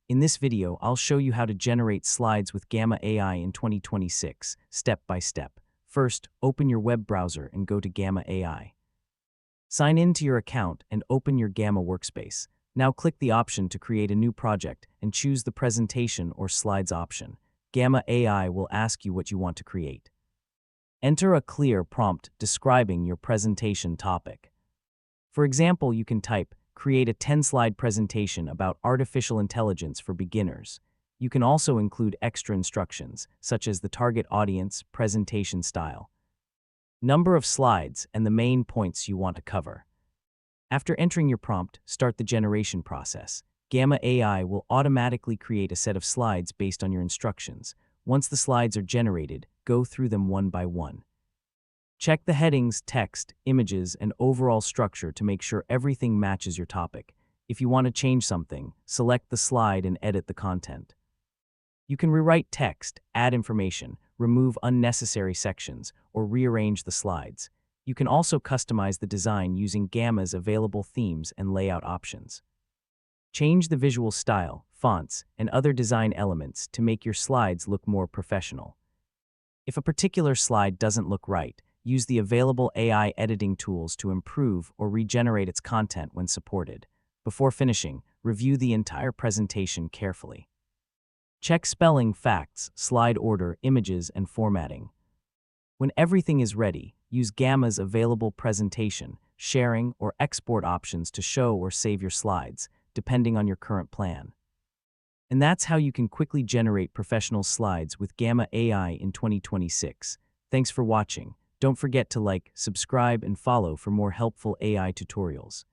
In this video, I'll show you how to generate slides with Gamma AI in 2026, step by step. First, open your web browser and go to Gamma AI. Sign in to your account and open your Gamma workspace. Now click the option to create a new project and choose the presentation or slides option. Gamma AI will ask you what you want to create. Enter a clear prompt describing your presentation topic. For example, you can type, "Create a 10-slide presentation about artificial intelligence for beginners." You can also include extra instructions, such as the target audience, presentation style, number of slides, and the main points you want to cover. After entering your prompt, start the generation process. Gamma AI will automatically create a set of slides based on your instructions. Once the slides are generated, go through them one by one. Check the headings, text, images, and overall structure to make sure everything matches your topic. If you want to change something, select the slide and edit the content. You can rewrite text, add information, remove unnecessary sections, or rearrange the slides. You can also customize the design using Gamma's available themes and layout options. Change the visual style, fonts, and other design elements to make your slides look more professional. If a particular slide doesn't look right, use the available AI editing tools to improve or regenerate its content when supported. Before finishing, review the entire presentation carefully. Check spelling, facts, slide order, images, and formatting. When everything is ready, use Gamma's available presentation, sharing, or export options to show or save your slides, depending on your current plan. And that's how you can quickly generate professional slides with Gamma AI in 2026. Thanks for watching. Don't forget to like, subscribe, and follow for more helpful AI tutorials.